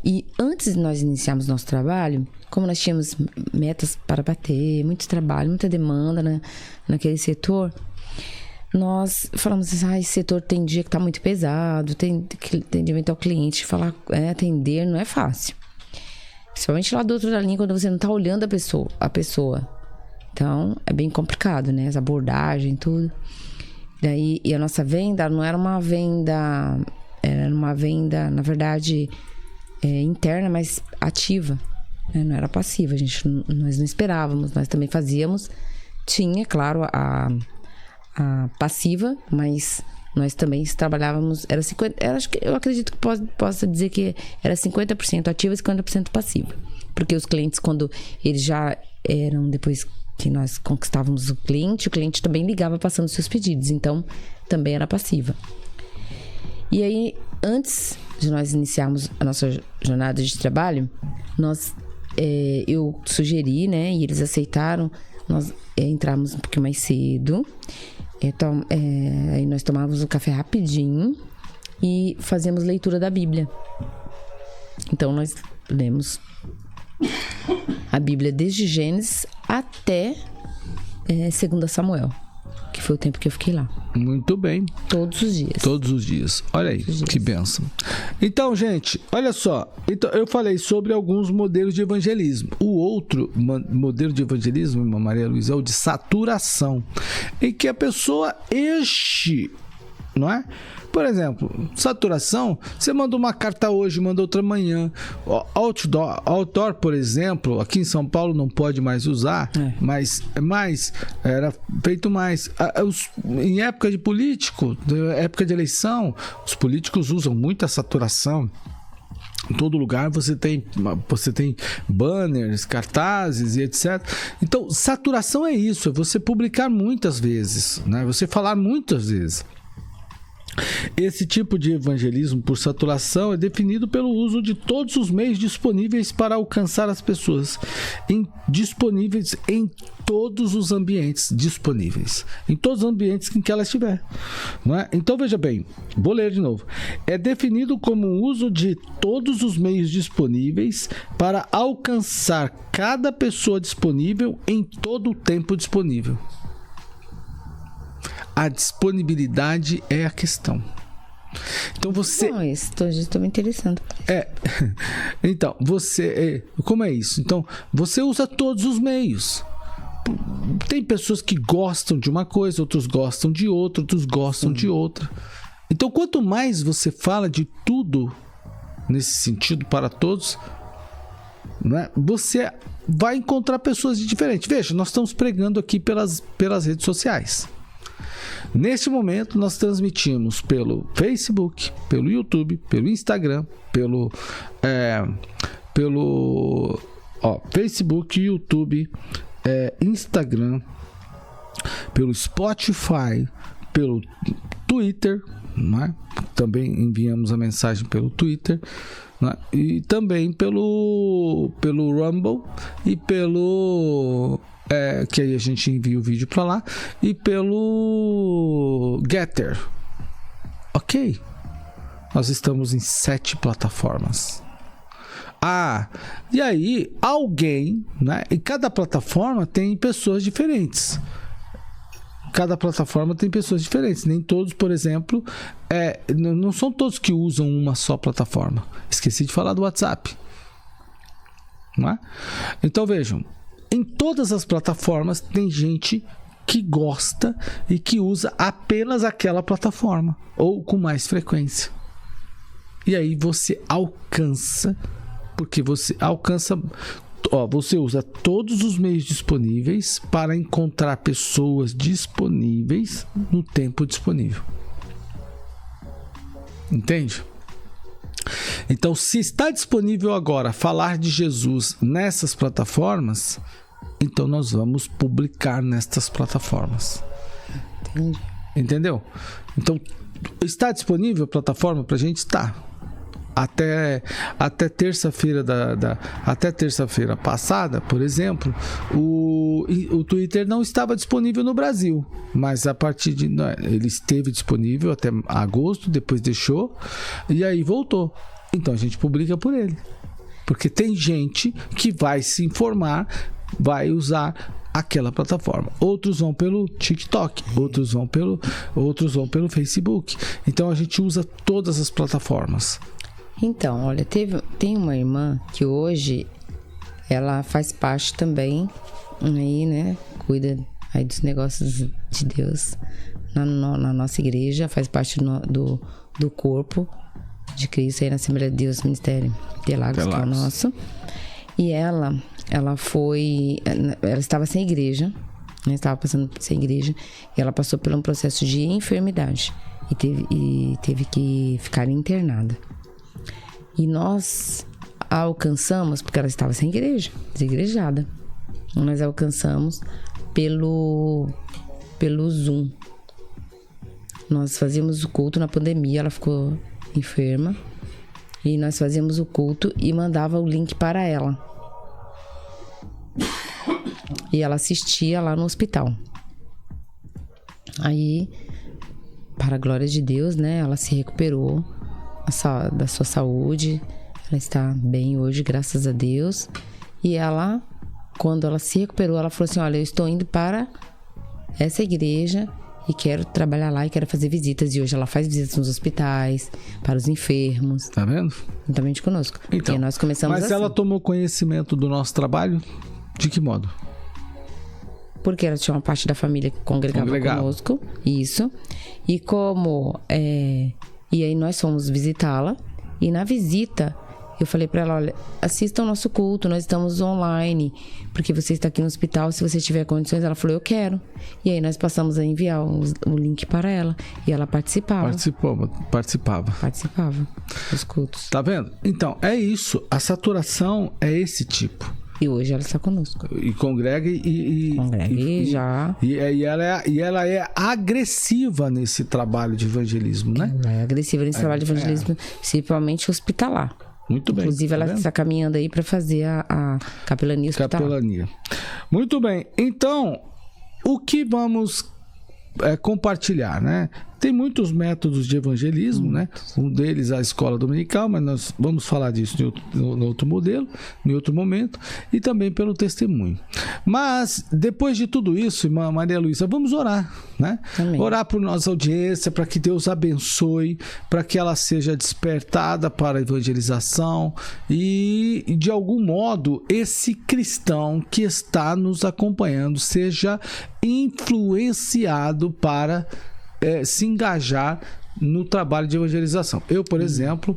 Speaker 2: E antes de nós iniciarmos nosso trabalho, como nós tínhamos metas para bater, muito trabalho, muita demanda naquele setor, nós falamos assim, esse setor tem dia que tá muito pesado, tem atendimento ao cliente, atender não é fácil. Principalmente lá do outro da linha, quando você não tá olhando a pessoa. Então, é bem complicado, né? Essa abordagem, tudo. Daí, e a nossa venda não era uma venda... Era uma venda, na verdade, interna, mas ativa. Né? Não era passiva, nós não esperávamos. Nós também fazíamos. Tinha, claro, a passiva, mas nós também trabalhávamos... eu acredito que possa dizer que era 50% ativa e 50% passiva. Porque os clientes, quando eles já eram... Depois que nós conquistávamos o cliente também ligava passando seus pedidos. Então, também era passiva. E aí, antes de nós iniciarmos a nossa jornada de trabalho, eu sugeri, né? E eles aceitaram. Nós entramos um pouquinho mais cedo. Aí nós tomávamos um café rapidinho e fazíamos leitura da Bíblia. Então, nós lemos a Bíblia desde Gênesis até 2 Samuel, que foi o tempo que eu fiquei lá.
Speaker 1: Muito bem.
Speaker 2: Todos os dias.
Speaker 1: Todos os dias. Olha aí, que bênção. Então, gente, olha só. Então, eu falei sobre alguns modelos de evangelismo. O outro modelo de evangelismo, irmã Maria Luísa, é o de saturação, em que a pessoa enche, não é? Por exemplo, saturação, você manda uma carta hoje, manda outra amanhã. Outdoor, por exemplo, aqui em São Paulo não pode mais usar, mas era feito mais. Em época de político, época de eleição, os políticos usam muita saturação. Em todo lugar você tem banners, cartazes e etc. Então, saturação é isso, é você publicar muitas vezes, né? Você falar muitas vezes. Esse tipo de evangelismo por saturação é definido pelo uso de todos os meios disponíveis para alcançar as pessoas, disponíveis em todos os ambientes disponíveis, em todos os ambientes em que ela estiver, não é? Então veja bem, vou ler de novo. É definido como o uso de todos os meios disponíveis para alcançar cada pessoa disponível em todo o tempo disponível. A disponibilidade é a questão. Então você...
Speaker 2: Não, estou me interessando.
Speaker 1: Então, como é isso? Então, você usa todos os meios. Tem pessoas que gostam de uma coisa, outros gostam de outra, outros gostam de outra. Então, quanto mais você fala de tudo nesse sentido para todos, né, você vai encontrar pessoas diferentes. Veja, nós estamos pregando aqui pelas redes sociais. Neste momento, nós transmitimos pelo Facebook, pelo YouTube, pelo Instagram, pelo Facebook, YouTube, Instagram, pelo Spotify, pelo Twitter, né? Também enviamos a mensagem pelo Twitter, né? E também pelo Rumble e pelo que aí a gente envia o vídeo para lá, e pelo Getter. Ok, nós estamos em 7 plataformas. E aí alguém, né? E cada plataforma tem pessoas diferentes. Nem todos, por exemplo, não são todos que usam uma só plataforma. Esqueci de falar do WhatsApp, não é? Então vejam, em todas as plataformas tem gente que gosta e que usa apenas aquela plataforma, ou com mais frequência. E aí você alcança, porque você usa todos os meios disponíveis para encontrar pessoas disponíveis no tempo disponível. Entende? Então, se está disponível agora falar de Jesus nessas plataformas, então nós vamos publicar nestas plataformas.
Speaker 2: Entendi.
Speaker 1: Entendeu? Então, está disponível a plataforma para a gente? Está. Até terça-feira até terça-feira passada, por exemplo, o Twitter não estava disponível no Brasil, mas a partir de ele esteve disponível até agosto, depois deixou e aí voltou. Então a gente publica por ele, porque tem gente que vai se informar, vai usar aquela plataforma. Outros vão pelo TikTok, outros vão pelo Facebook. Então a gente usa todas as plataformas.
Speaker 2: Então, olha, tem uma irmã que hoje ela faz parte também aí, né? Cuida aí dos negócios de Deus na nossa igreja, faz parte do corpo de Cristo aí na Assembleia de Deus, Ministério Interlagos, que é o nosso. E ela estava sem igreja, né? Estava passando sem igreja, e ela passou por um processo de enfermidade e teve que ficar internada. E nós a alcançamos, porque ela estava sem igreja, desigrejada. Nós a alcançamos pelo Zoom. Nós fazíamos o culto na pandemia, ela ficou enferma. E nós fazíamos o culto e mandava o link para ela. E ela assistia lá no hospital. Aí, para a glória de Deus, né, ela se recuperou da sua saúde, ela está bem hoje, graças a Deus. E ela, quando ela se recuperou, ela falou assim: olha, eu estou indo para essa igreja e quero trabalhar lá e quero fazer visitas. E hoje ela faz visitas nos hospitais, para os enfermos.
Speaker 1: Tá vendo?
Speaker 2: Juntamente conosco. Então, porque nós começamos
Speaker 1: mas
Speaker 2: assim.
Speaker 1: Ela tomou conhecimento do nosso trabalho? De que modo?
Speaker 2: Porque ela tinha uma parte da família que congregava conosco. Isso. E como... E aí nós fomos visitá-la. E na visita, eu falei pra ela: olha, assista ao nosso culto, nós estamos online, porque você está aqui no hospital, se você tiver condições. Ela falou: eu quero. E aí nós passamos a enviar o link para ela. E ela participava. Participava dos cultos.
Speaker 1: Tá vendo? Então, é isso. A saturação é esse tipo.
Speaker 2: E hoje ela está conosco.
Speaker 1: E congrega
Speaker 2: já.
Speaker 1: E ela é agressiva nesse trabalho de evangelismo, né?
Speaker 2: Ela é agressiva nesse trabalho de evangelismo, principalmente hospitalar.
Speaker 1: Muito bem.
Speaker 2: Inclusive, ela está caminhando aí para fazer a capelania hospitalar.
Speaker 1: Capelania. Muito bem. Então, o que vamos compartilhar, né? Tem muitos métodos de evangelismo, né? Um deles a escola dominical, mas nós vamos falar disso no outro modelo, em outro momento, e também pelo testemunho. Mas, depois de tudo isso, irmã Maria Luísa, vamos orar, né?
Speaker 2: Amém.
Speaker 1: Orar por nossa audiência, para que Deus abençoe, para que ela seja despertada para a evangelização e, de algum modo, esse cristão que está nos acompanhando seja influenciado para se engajar no trabalho de evangelização. Eu, por exemplo,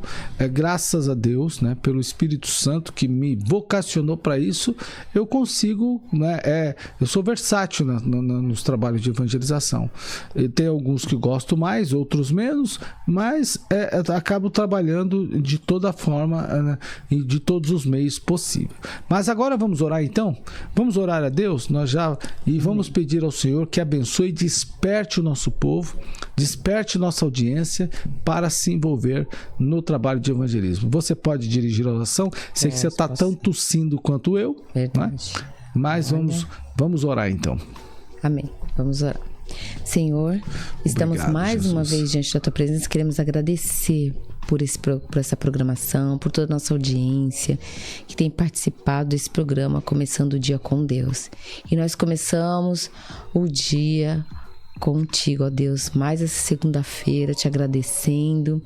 Speaker 1: graças a Deus, né, pelo Espírito Santo que me vocacionou para isso, eu consigo, né, eu sou versátil nos trabalhos de evangelização. E tem alguns que gosto mais, outros menos, mas acabo trabalhando de toda forma, né, e de todos os meios possíveis. Mas agora vamos orar então? Vamos orar a Deus? E vamos pedir ao Senhor que abençoe e desperte o nosso povo, desperte nossa audiência para se envolver no trabalho de evangelismo. Você pode dirigir a oração. Sei que você está tão tossindo quanto eu, né? Mas vamos orar então.
Speaker 2: Amém. Vamos orar. Senhor, estamos mais uma vez diante da tua presença. Queremos agradecer por essa programação, por toda a nossa audiência que tem participado desse programa Começando o Dia com Deus. E nós começamos o dia contigo, ó Deus, mais essa segunda-feira, te agradecendo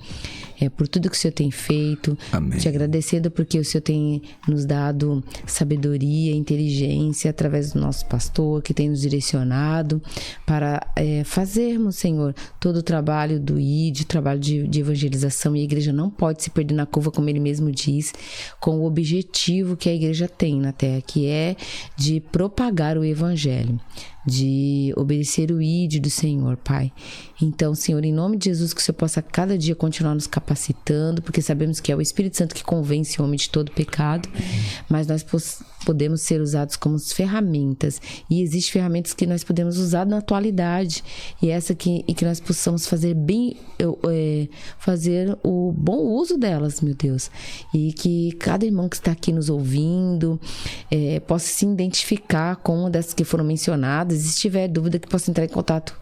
Speaker 2: por tudo que o Senhor tem feito. Amém. Te agradecendo porque o Senhor tem nos dado sabedoria, inteligência através do nosso pastor, que tem nos direcionado para fazermos, Senhor, todo o trabalho do ID, trabalho de evangelização. E a igreja não pode se perder na curva, como ele mesmo diz, com o objetivo que a igreja tem na terra, que é de propagar o evangelho, de obedecer o ID do Senhor, Pai. Então, Senhor, em nome de Jesus, que o Senhor possa cada dia continuar nos capacitando, porque sabemos que é o Espírito Santo que convence o homem de todo pecado, mas nós podemos ser usados como ferramentas, e existem ferramentas que nós podemos usar na atualidade, e que nós possamos fazer fazer o bom uso delas, meu Deus, e que cada irmão que está aqui nos ouvindo possa se identificar com uma dessas que foram mencionadas. Se tiver dúvida, que possa entrar em contato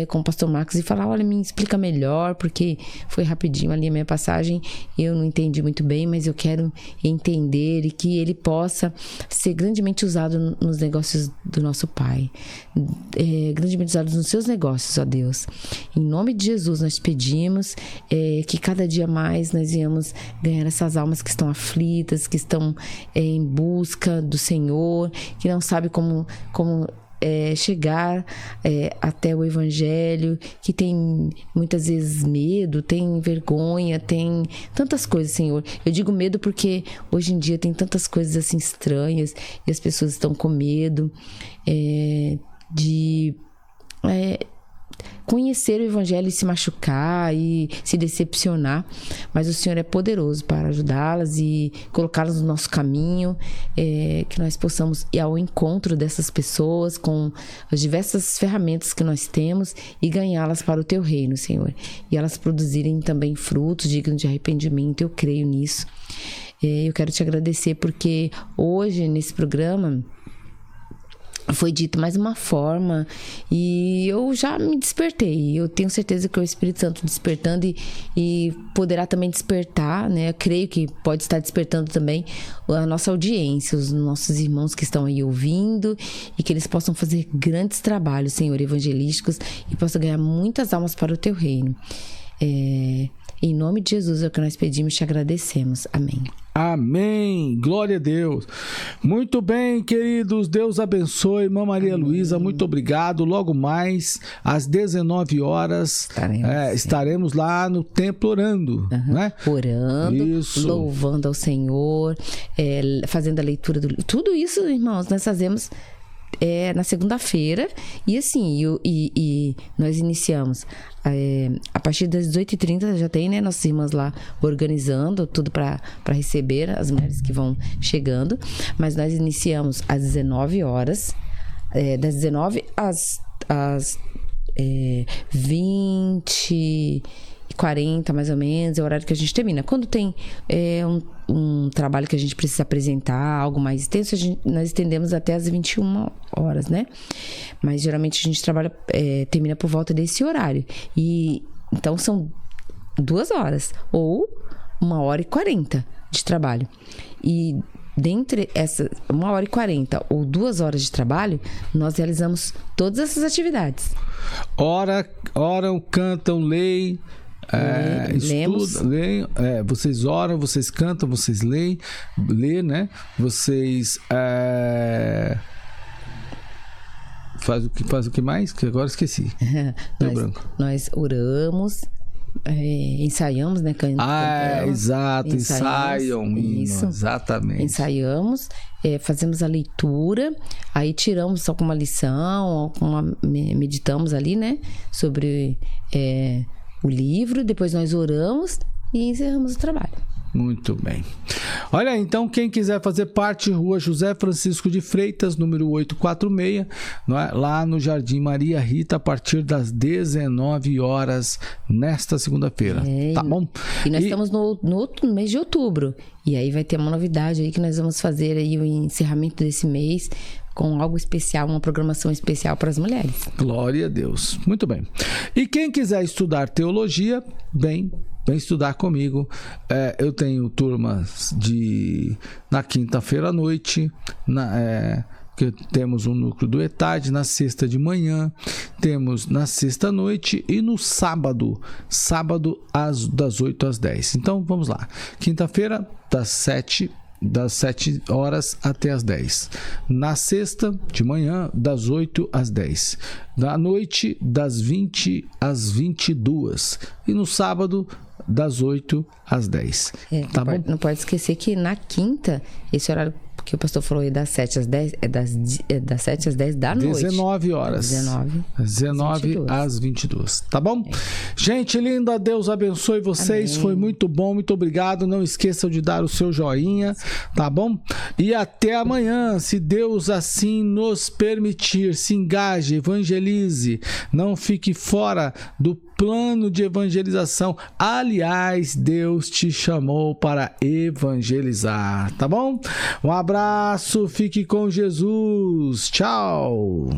Speaker 2: com o pastor Marcos e falar: olha, me explica melhor, porque foi rapidinho ali a minha passagem, eu não entendi muito bem, mas eu quero entender, e que ele possa ser grandemente usado nos negócios do nosso Pai, grandemente usado nos seus negócios, ó Deus. Em nome de Jesus nós pedimos que cada dia mais nós venhamos ganhar essas almas que estão aflitas, que estão em busca do Senhor, que não sabem como chegar até o evangelho, que tem muitas vezes medo, tem vergonha, tem tantas coisas, Senhor. Eu digo medo porque hoje em dia tem tantas coisas assim estranhas, e as pessoas estão com medo de conhecer o evangelho e se machucar e se decepcionar, mas o Senhor é poderoso para ajudá-las e colocá-las no nosso caminho, que nós possamos ir ao encontro dessas pessoas com as diversas ferramentas que nós temos e ganhá-las para o teu reino, Senhor, e elas produzirem também frutos dignos de arrependimento. Eu creio nisso. Eu quero te agradecer porque hoje nesse programa foi dito mais uma forma, e eu já me despertei. Eu tenho certeza que o Espírito Santo despertando e poderá também despertar, né? Eu creio que pode estar despertando também a nossa audiência, os nossos irmãos que estão aí ouvindo, e que eles possam fazer grandes trabalhos, Senhor, evangelísticos, e possam ganhar muitas almas para o teu reino. Em nome de Jesus é o que nós pedimos e te agradecemos. Amém.
Speaker 1: Amém, glória a Deus. Muito bem, queridos, Deus abençoe. Irmã Maria Luísa, muito obrigado. Logo mais, às 19 horas, estaremos lá no templo orando, né?
Speaker 2: Orando,
Speaker 1: isso,
Speaker 2: louvando ao Senhor, fazendo a leitura do... Tudo isso, irmãos, nós fazemos na segunda-feira, e assim, e nós iniciamos a partir das 18h30, já tem, né, nossas irmãs lá organizando tudo para receber as mulheres que vão chegando, mas nós iniciamos às 19 horas, das 19 às 20h40, mais ou menos, é o horário que a gente termina. Quando tem um trabalho que a gente precisa apresentar, algo mais extenso, nós estendemos até as 21 horas, né? Mas geralmente a gente termina por volta desse horário. E então são 2 horas ou 1h40 de trabalho. E dentre essa 1h40 ou 2 horas de trabalho, nós realizamos todas essas atividades. Oram, cantam, leem.
Speaker 1: Estudam, leem, vocês oram, vocês cantam, vocês lê, né? Vocês faz o que mais? Que agora esqueci.
Speaker 2: Nós oramos, ensaiamos, né?
Speaker 1: Exato, ensaiam.
Speaker 2: Isso,
Speaker 1: exatamente.
Speaker 2: Ensaiamos, fazemos a leitura, aí tiramos alguma lição, meditamos ali, né? Sobre o livro, depois nós oramos e encerramos o trabalho.
Speaker 1: Muito bem. Olha, então, quem quiser fazer parte, Rua José Francisco de Freitas, número 846, lá no Jardim Maria Rita, a partir das 19 horas, nesta segunda-feira. Tá bom?
Speaker 2: E nós estamos no mês de outubro. E aí vai ter uma novidade aí que nós vamos fazer aí o encerramento desse mês com algo especial, uma programação especial para as mulheres.
Speaker 1: Glória a Deus. Muito bem. E quem quiser estudar teologia, vem estudar comigo. Eu tenho turmas na quinta-feira à noite, que temos um núcleo do ETAD, na sexta de manhã, temos na sexta à noite e no sábado das 8 às 10. Então vamos lá. Quinta-feira, das 7 horas até as 10. Na sexta de manhã, das 8 às 10. Na noite, das 20 às 22. E no sábado, das 8 às 10. Tá bom?
Speaker 2: Não pode esquecer que na quinta, esse horário que o pastor falou aí das 7 às 10, das 7 às 10 da noite.
Speaker 1: 19 horas. 19 às 22. Tá bom? Gente linda, Deus abençoe vocês. Amém. Foi muito bom, muito obrigado. Não esqueçam de dar o seu joinha, tá bom? E até amanhã, se Deus assim nos permitir. Se engaje, evangelize. Não fique fora do plano de evangelização. Aliás, Deus te chamou para evangelizar, tá bom? Um abraço, fique com Jesus. Tchau.